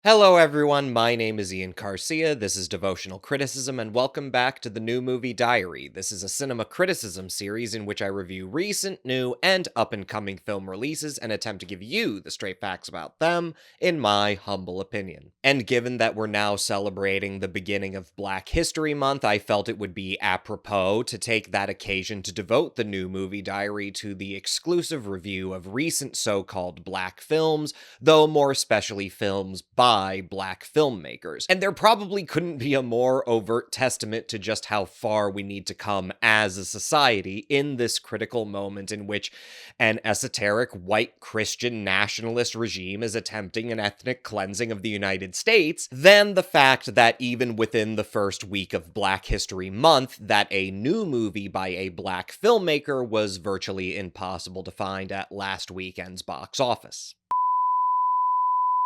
Hello, everyone. My name is Ian Garcia. This is Devotional Criticism, and welcome back to the New Movie Diary. This is a cinema criticism series in which I review recent, new, and up and coming film releases and attempt to give you the straight facts about them, in my humble opinion. And given that we're now celebrating the beginning of Black History Month, I felt it would be apropos to take that occasion to devote the New Movie Diary to the exclusive review of recent so called Black films, though more especially films by Black filmmakers. And there probably couldn't be a more overt testament to just how far we need to come as a society in this critical moment in which an esoteric white Christian nationalist regime is attempting an ethnic cleansing of the United States than the fact that even within the first week of Black History Month, that a new movie by a Black filmmaker was virtually impossible to find at last weekend's box office.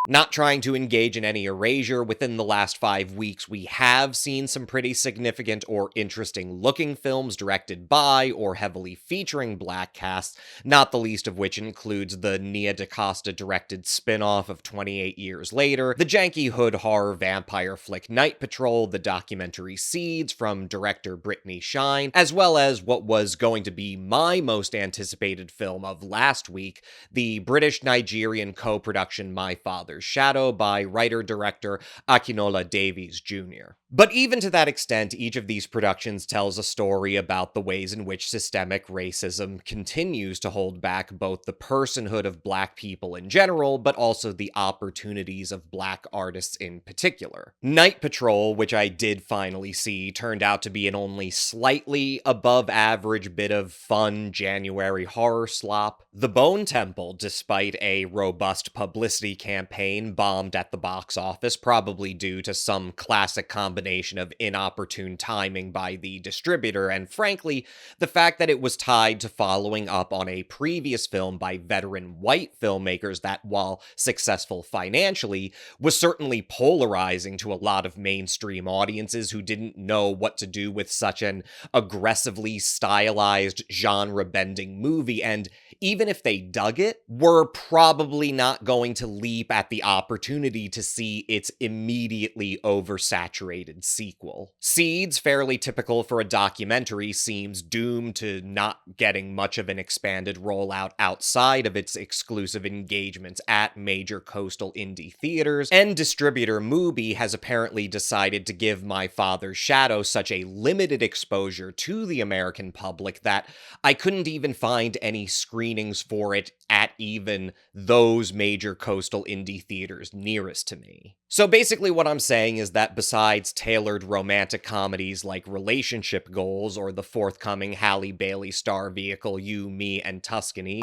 Not trying to engage in any erasure, within the last 5 weeks we have seen some pretty significant or interesting looking films directed by or heavily featuring Black casts, not the least of which includes the Nia DaCosta directed spin-off of 28 Years Later, the janky hood horror vampire flick Night Patrol, the documentary Seeds from director Brittany Shine, as well as what was going to be my most anticipated film of last week, the British-Nigerian co-production My Father's Shadow by writer-director Akinola Davies Jr. But even to that extent, each of these productions tells a story about the ways in which systemic racism continues to hold back both the personhood of Black people in general, but also the opportunities of Black artists in particular. Night Patrol, which I did finally see, turned out to be an only slightly above average bit of fun January horror slop. The Bone Temple, despite a robust publicity campaign, bombed at the box office, probably due to some classic combination of inopportune timing by the distributor and, frankly, the fact that it was tied to following up on a previous film by veteran white filmmakers that, while successful financially, was certainly polarizing to a lot of mainstream audiences who didn't know what to do with such an aggressively stylized, genre-bending movie, and even if they dug it, were probably not going to leap at the opportunity to see its immediately oversaturated sequel. Seeds, fairly typical for a documentary, seems doomed to not getting much of an expanded rollout outside of its exclusive engagements at major coastal indie theaters, and distributor Mubi has apparently decided to give My Father's Shadow such a limited exposure to the American public that I couldn't even find any screenings for it at even those major coastal indie theaters nearest to me. So basically what I'm saying is that besides tailored romantic comedies like Relationship Goals or the forthcoming Halle Bailey star vehicle You, Me, and Tuscany,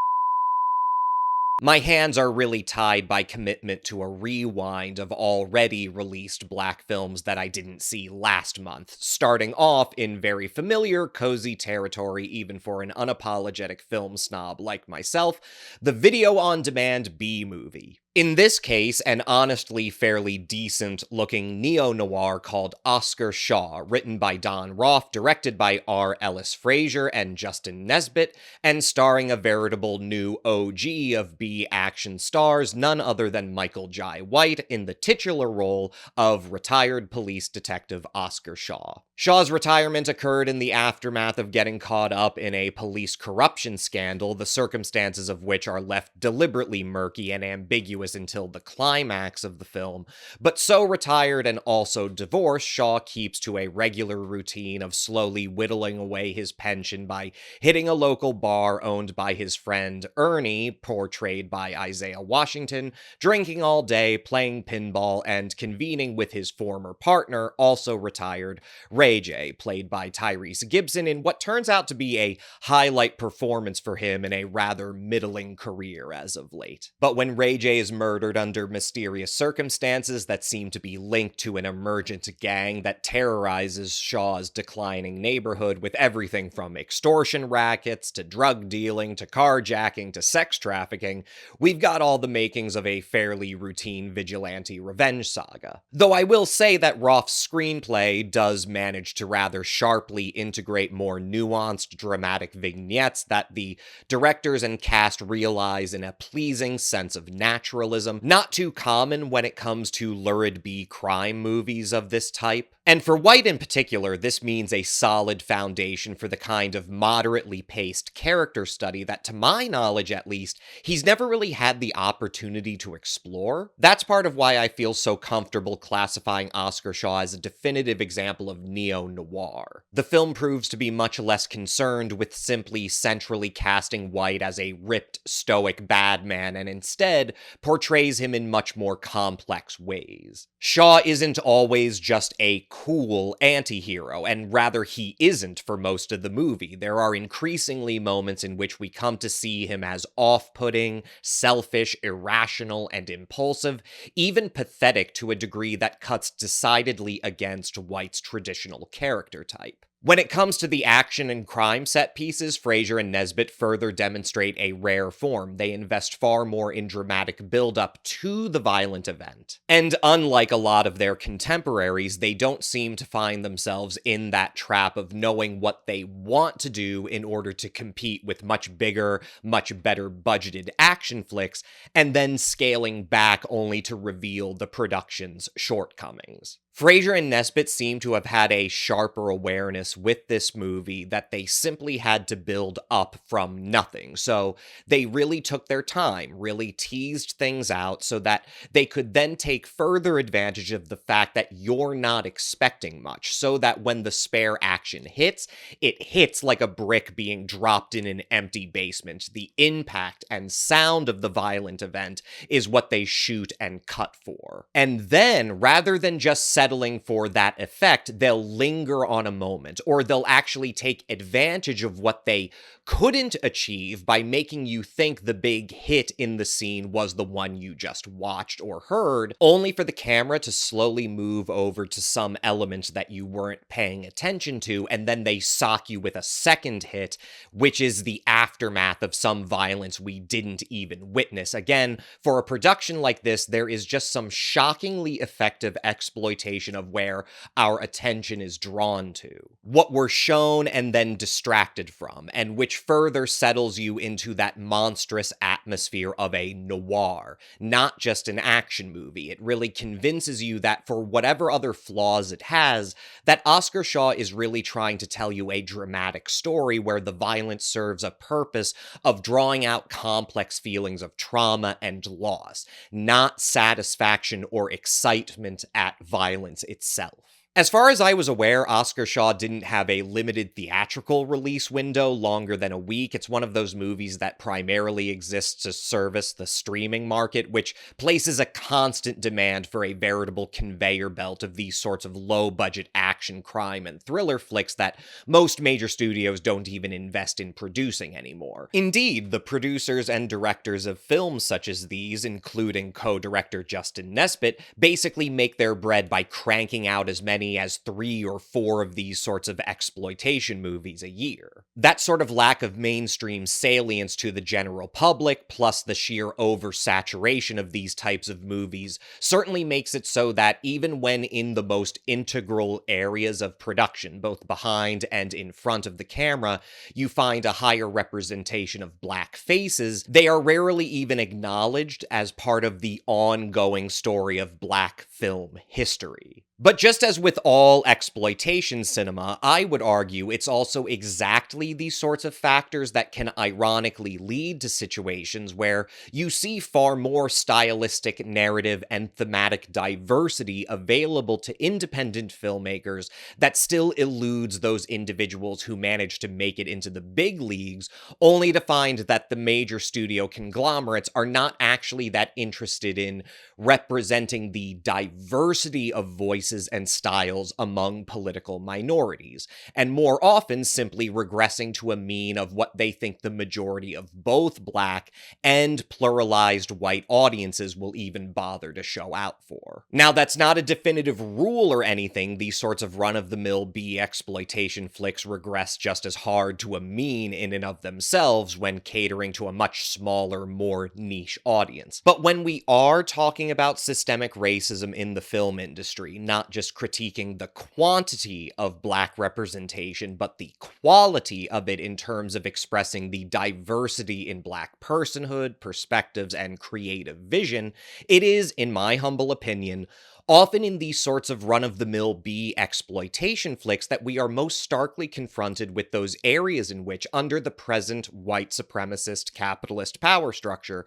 my hands are really tied by commitment to a rewind of already released Black films that I didn't see last month, starting off in very familiar, cozy territory even for an unapologetic film snob like myself, the video-on-demand B-movie. In this case, an honestly fairly decent-looking neo-noir called Oscar Shaw, written by Don Roth, directed by R. Ellis Frazier and Justin Nesbitt, and starring a veritable new OG of B-action stars, none other than Michael Jai White, in the titular role of retired police detective Oscar Shaw. Shaw's retirement occurred in the aftermath of getting caught up in a police corruption scandal, the circumstances of which are left deliberately murky and ambiguous until the climax of the film, but so retired and also divorced, Shaw keeps to a regular routine of slowly whittling away his pension by hitting a local bar owned by his friend Ernie, portrayed by Isaiah Washington, drinking all day, playing pinball, and convening with his former partner, also retired, Ray J, played by Tyrese Gibson, in what turns out to be a highlight performance for him in a rather middling career as of late. But when Ray J is murdered under mysterious circumstances that seem to be linked to an emergent gang that terrorizes Shaw's declining neighborhood with everything from extortion rackets to drug dealing to carjacking to sex trafficking, we've got all the makings of a fairly routine vigilante revenge saga. Though I will say that Roth's screenplay does manage managed to rather sharply integrate more nuanced, dramatic vignettes that the directors and cast realize in a pleasing sense of naturalism, not too common when it comes to lurid B crime movies of this type. And for White in particular, this means a solid foundation for the kind of moderately paced character study that, to my knowledge at least, he's never really had the opportunity to explore. That's part of why I feel so comfortable classifying Oscar Shaw as a definitive example of neo-noir. The film proves to be much less concerned with simply centrally casting White as a ripped, stoic bad man, and instead portrays him in much more complex ways. Shaw isn't always just a cool anti-hero, and rather he isn't for most of the movie. There are increasingly moments in which we come to see him as off-putting, selfish, irrational, and impulsive, even pathetic to a degree that cuts decidedly against White's traditional character type. When it comes to the action and crime set pieces, Fraser and Nesbitt further demonstrate a rare form. They invest far more in dramatic build-up to the violent event. And unlike a lot of their contemporaries, they don't seem to find themselves in that trap of knowing what they want to do in order to compete with much bigger, much better budgeted action flicks, and then scaling back only to reveal the production's shortcomings. Fraser and Nesbitt seem to have had a sharper awareness with this movie that they simply had to build up from nothing. So they really took their time, really teased things out so that they could then take further advantage of the fact that you're not expecting much, so that when the spare action hits, it hits like a brick being dropped in an empty basement. The impact and sound of the violent event is what they shoot and cut for. And then, rather than just settling for that effect, they'll linger on a moment, or they'll actually take advantage of what they couldn't achieve by making you think the big hit in the scene was the one you just watched or heard, only for the camera to slowly move over to some element that you weren't paying attention to, and then they sock you with a second hit, which is the aftermath of some violence we didn't even witness. Again, for a production like this, there is just some shockingly effective exploitation of where our attention is drawn to, what we're shown and then distracted from, and which further settles you into that monstrous atmosphere of a noir, not just an action movie. It really convinces you that for whatever other flaws it has, that Oscar Shaw is really trying to tell you a dramatic story where the violence serves a purpose of drawing out complex feelings of trauma and loss, not satisfaction or excitement at violence itself. As far as I was aware, Oscar Shaw didn't have a limited theatrical release window longer than a week. It's one of those movies that primarily exists to service the streaming market, which places a constant demand for a veritable conveyor belt of these sorts of low-budget action, crime, and thriller flicks that most major studios don't even invest in producing anymore. Indeed, the producers and directors of films such as these, including co-director Justin Nesbitt, basically make their bread by cranking out as many as 3 or 4 of these sorts of exploitation movies a year. That sort of lack of mainstream salience to the general public, plus the sheer oversaturation of these types of movies, certainly makes it so that even when in the most integral areas of production, both behind and in front of the camera, you find a higher representation of black faces, they are rarely even acknowledged as part of the ongoing story of black film history. But just as with all exploitation cinema, I would argue it's also exactly these sorts of factors that can ironically lead to situations where you see far more stylistic, narrative, and thematic diversity available to independent filmmakers that still eludes those individuals who manage to make it into the big leagues, only to find that the major studio conglomerates are not actually that interested in representing the diversity of voices and styles among political minorities, and more often simply regressing to a mean of what they think the majority of both black and pluralized white audiences will even bother to show out for. Now, that's not a definitive rule or anything. These sorts of run-of-the-mill B-exploitation flicks regress just as hard to a mean in and of themselves when catering to a much smaller, more niche audience. But when we are talking about systemic racism in the film industry, not not just critiquing the quantity of Black representation, but the quality of it in terms of expressing the diversity in Black personhood, perspectives, and creative vision, it is, in my humble opinion, often in these sorts of run-of-the-mill B exploitation flicks that we are most starkly confronted with those areas in which, under the present white supremacist capitalist power structure,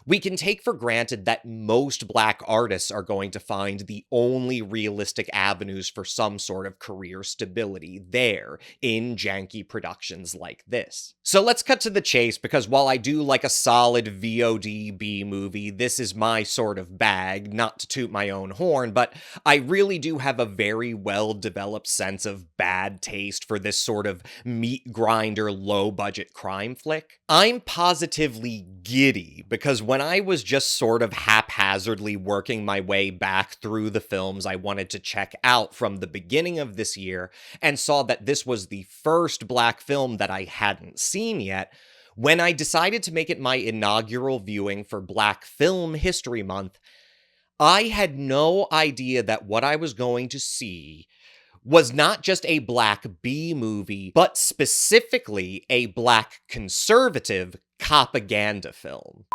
we can take for granted that most Black artists are going to find the only realistic avenues for some sort of career stability there in janky productions like this. So let's cut to the chase, because while I do like a solid VOD B movie, this is my sort of bag, not to toot my own horn, but I really do have a very well-developed sense of bad taste for this sort of meat grinder, low-budget crime flick. I'm positively giddy, because when I was just sort of haphazardly working my way back through the films I wanted to check out from the beginning of this year, and saw that this was the first Black film that I hadn't seen yet, when I decided to make it my inaugural viewing for Black Film History Month, I had no idea that what I was going to see was not just a Black B movie, but specifically a Black conservative copaganda film.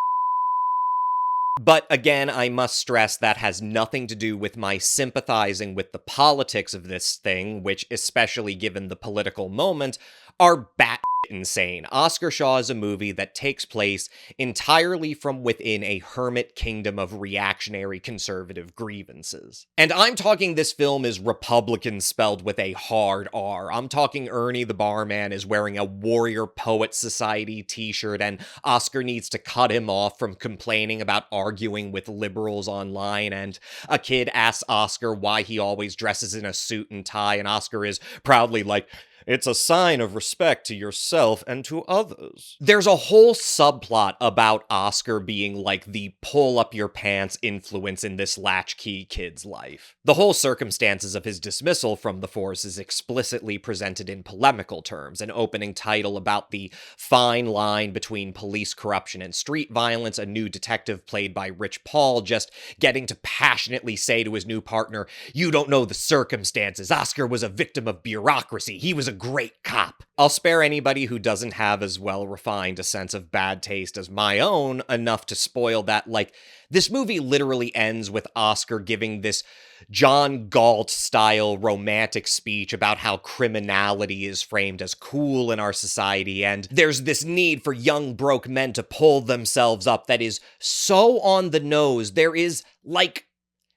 But again, I must stress that has nothing to do with my sympathizing with the politics of this thing, which, especially given the political moment, are bat insane. Oscar Shaw is a movie that takes place entirely from within a hermit kingdom of reactionary conservative grievances. And I'm talking this film is Republican spelled with a hard R. I'm talking Ernie the barman is wearing a Warrior Poet Society t-shirt, and Oscar needs to cut him off from complaining about arguing with liberals online, and a kid asks Oscar why he always dresses in a suit and tie, and Oscar is proudly like, "It's a sign of respect to yourself and to others." There's a whole subplot about Oscar being like the pull-up-your-pants influence in this latchkey kid's life. The whole circumstances of his dismissal from the force is explicitly presented in polemical terms, an opening title about the fine line between police corruption and street violence, a new detective played by Rich Paul just getting to passionately say to his new partner, "You don't know the circumstances. Oscar was a victim of bureaucracy. He was a great cop." I'll spare anybody who doesn't have as well-refined a sense of bad taste as my own enough to spoil that, like, this movie literally ends with Oscar giving this John Galt-style romantic speech about how criminality is framed as cool in our society, and there's this need for young broke men to pull themselves up that is so on the nose. There is, like,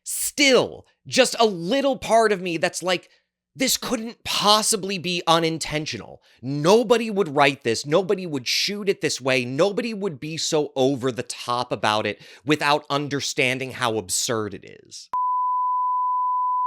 still just a little part of me that's like, this couldn't possibly be unintentional. Nobody would write this. Nobody would shoot it this way. Nobody would be so over the top about it without understanding how absurd it is.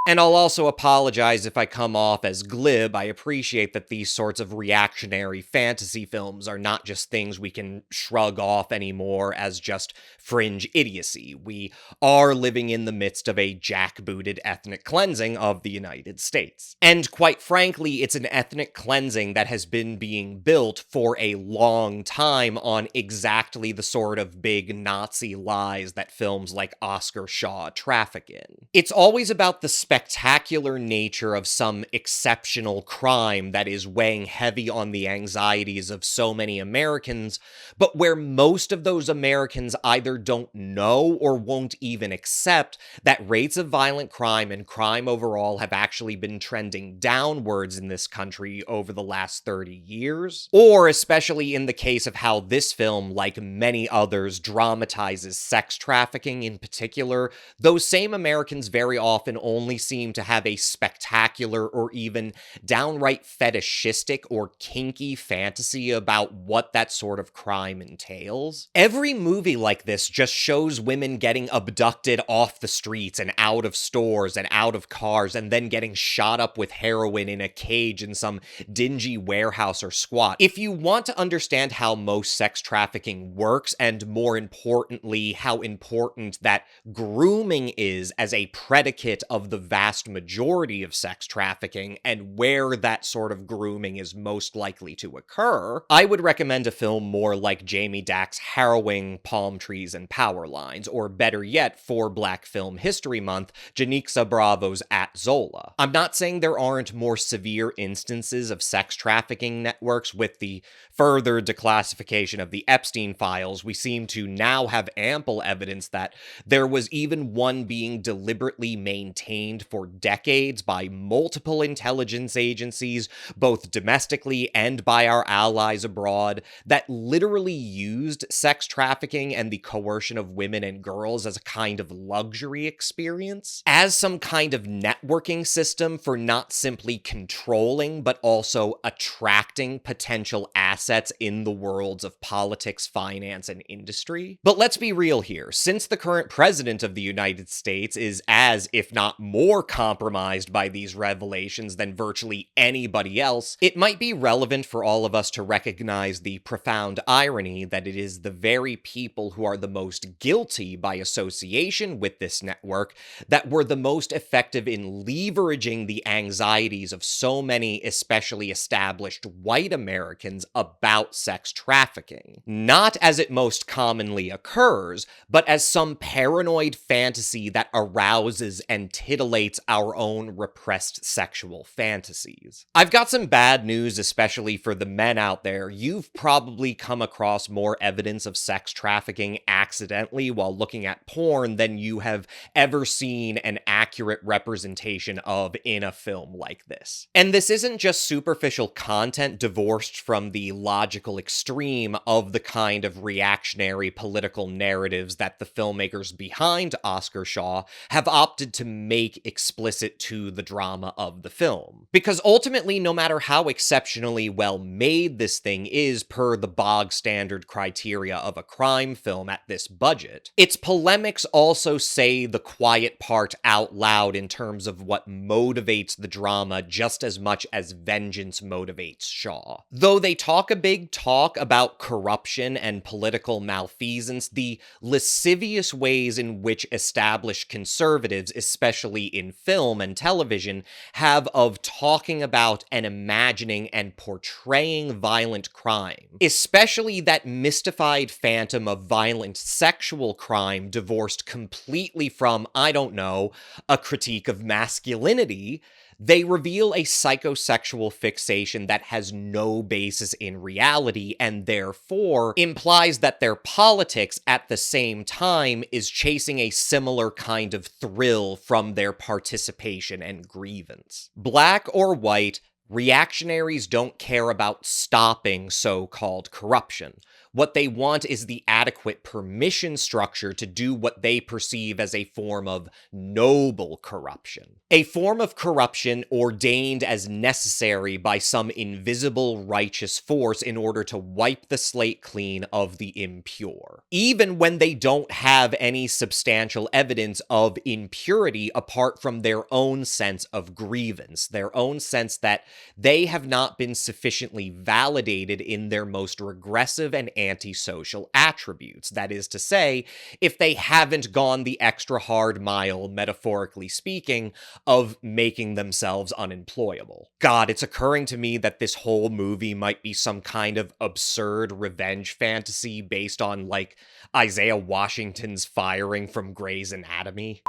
And I'll also apologize if I come off as glib. I appreciate that these sorts of reactionary fantasy films are not just things we can shrug off anymore as just fringe idiocy. We are living in the midst of a jackbooted ethnic cleansing of the United States. And quite frankly, it's an ethnic cleansing that has been being built for a long time on exactly the sort of big Nazi lies that films like Oscar Shaw traffic in. It's always about the spectacular nature of some exceptional crime that is weighing heavy on the anxieties of so many Americans, but where most of those Americans either don't know or won't even accept that rates of violent crime and crime overall have actually been trending downwards in this country over the last 30 years, or especially in the case of how this film, like many others, dramatizes sex trafficking in particular, those same Americans very often only seem to have a spectacular or even downright fetishistic or kinky fantasy about what that sort of crime entails. Every movie like this just shows women getting abducted off the streets and out of stores and out of cars and then getting shot up with heroin in a cage in some dingy warehouse or squat. If you want to understand how most sex trafficking works, and more importantly, how important that grooming is as a predicate of the vast majority of sex trafficking and where that sort of grooming is most likely to occur, I would recommend a film more like Jamie Dack's harrowing Palm Trees and Power Lines, or better yet, for Black Film History Month, Janixa Bravo's At Zola. I'm not saying there aren't more severe instances of sex trafficking networks. With the further declassification of the Epstein files, we seem to now have ample evidence that there was even one being deliberately maintained for decades by multiple intelligence agencies, both domestically and by our allies abroad, that literally used sex trafficking and the coercion of women and girls as a kind of luxury experience, as some kind of networking system for not simply controlling, but also attracting potential assets in the worlds of politics, finance, and industry. But let's be real here. Since the current president of the United States is as, if not more, compromised by these revelations than virtually anybody else, it might be relevant for all of us to recognize the profound irony that it is the very people who are the most guilty by association with this network that were the most effective in leveraging the anxieties of so many, especially established white Americans, about sex trafficking. Not as it most commonly occurs, but as some paranoid fantasy that arouses and titillates our own repressed sexual fantasies. I've got some bad news, especially for the men out there. You've probably come across more evidence of sex trafficking accidentally while looking at porn than you have ever seen an accurate representation of in a film like this. And this isn't just superficial content divorced from the logical extreme of the kind of reactionary political narratives that the filmmakers behind Oscar Shaw have opted to make explicit to the drama of the film. Because ultimately, no matter how exceptionally well made this thing is per the bog standard criteria of a crime film at this budget, its polemics also say the quiet part out loud in terms of what motivates the drama just as much as vengeance motivates Shaw. Though they talk a big talk about corruption and political malfeasance, the lascivious ways in which established conservatives, especially in film and television, have of talking about and imagining and portraying violent crime, especially that mystified phantom of violent sexual crime divorced completely from, I don't know, a critique of masculinity, they reveal a psychosexual fixation that has no basis in reality and therefore implies that their politics at the same time is chasing a similar kind of thrill from their participation and grievance. Black or white, reactionaries don't care about stopping so-called corruption. What they want is the adequate permission structure to do what they perceive as a form of noble corruption. A form of corruption ordained as necessary by some invisible righteous force in order to wipe the slate clean of the impure. Even when they don't have any substantial evidence of impurity apart from their own sense of grievance, their own sense that they have not been sufficiently validated in their most regressive and antisocial attributes. That is to say, if they haven't gone the extra hard mile, metaphorically speaking, of making themselves unemployable. God, it's occurring to me that this whole movie might be some kind of absurd revenge fantasy based on, like, Isaiah Washington's firing from Grey's Anatomy.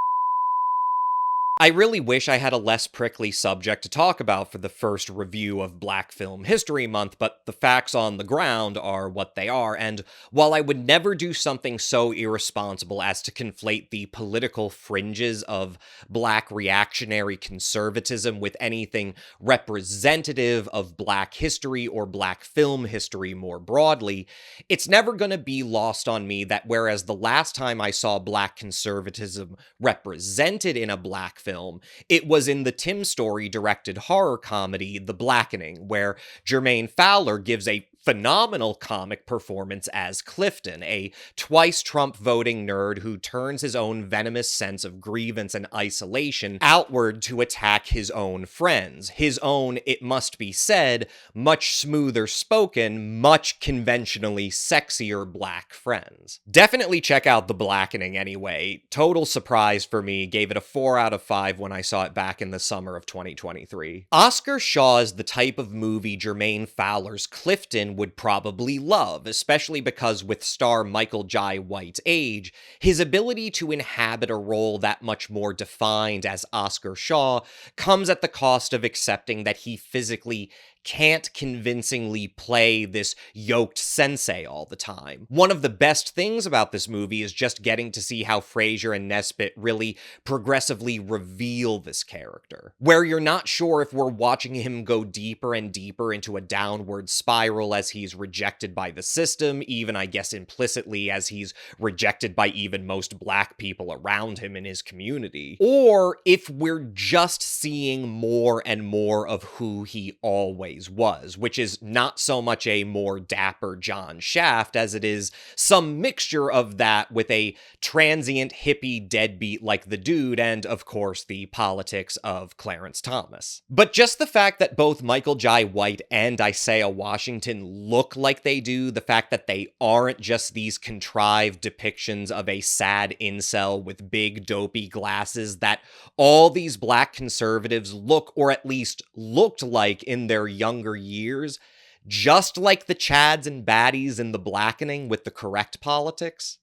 I really wish I had a less prickly subject to talk about for the first review of Black Film History Month, but the facts on the ground are what they are, and while I would never do something so irresponsible as to conflate the political fringes of Black reactionary conservatism with anything representative of Black history or Black film history more broadly, it's never going to be lost on me that whereas the last time I saw Black conservatism represented in a Black film, it was in the Tim Story directed horror comedy The Blackening, where Jermaine Fowler gives a phenomenal comic performance as Clifton, a twice Trump voting nerd who turns his own venomous sense of grievance and isolation outward to attack his own friends. His own, it must be said, much smoother spoken, much conventionally sexier black friends. Definitely check out The Blackening anyway. Total surprise for me, gave it a 4 out of 5 when I saw it back in the summer of 2023. Oscar Shaw is the type of movie Jermaine Fowler's Clifton would probably love, especially because with star Michael Jai White's age, his ability to inhabit a role that much more defined as Oscar Shaw comes at the cost of accepting that he physically can't convincingly play this yoked sensei all the time. One of the best things about this movie is just getting to see how Fraser and Nesbitt really progressively reveal this character, where you're not sure if we're watching him go deeper and deeper into a downward spiral as he's rejected by the system, even I guess implicitly as he's rejected by even most black people around him in his community, or if we're just seeing more and more of who he always was, which is not so much a more dapper John Shaft as it is some mixture of that with a transient hippie deadbeat like the dude and, of course, the politics of Clarence Thomas. But just the fact that both Michael Jai White and Isaiah Washington look like they do, the fact that they aren't just these contrived depictions of a sad incel with big dopey glasses that all these black conservatives look, or at least looked like in their younger years, just like the Chads and baddies in The Blackening with the correct politics.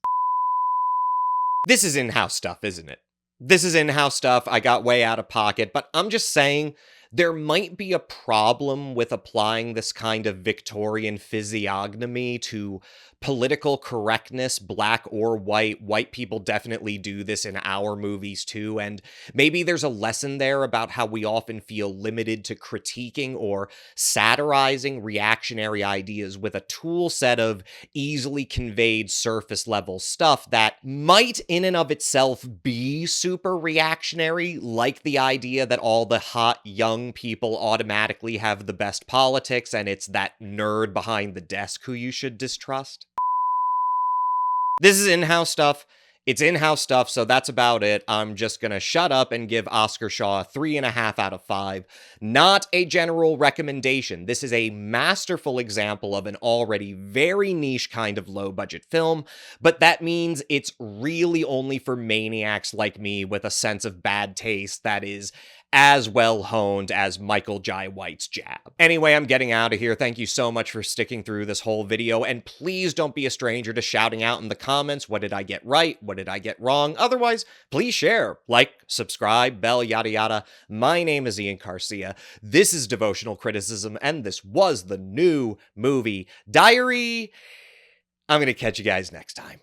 This is in-house stuff, isn't it? This is in-house stuff. I got way out of pocket, but I'm just saying there might be a problem with applying this kind of Victorian physiognomy to political correctness, black or white. White people definitely do this in our movies too, and maybe there's a lesson there about how we often feel limited to critiquing or satirizing reactionary ideas with a tool set of easily conveyed surface level stuff that might in and of itself be super reactionary, like the idea that all the hot young people automatically have the best politics and it's that nerd behind the desk who you should distrust. This is in-house stuff. It's in-house stuff, so that's about it. I'm just gonna shut up and give Oscar Shaw a 3.5 out of 5. Not a general recommendation. This is a masterful example of an already very niche kind of low-budget film, but that means it's really only for maniacs like me with a sense of bad taste that is as well honed as Michael Jai White's jab. Anyway, I'm getting out of here. Thank you so much for sticking through this whole video, and please don't be a stranger to shouting out in the comments, what did I get right? What did I get wrong? Otherwise, please share, like, subscribe, bell, yada yada. My name is Ian Garcia. This is Devotional Criticism, and this was the New Movie Diary. I'm gonna catch you guys next time.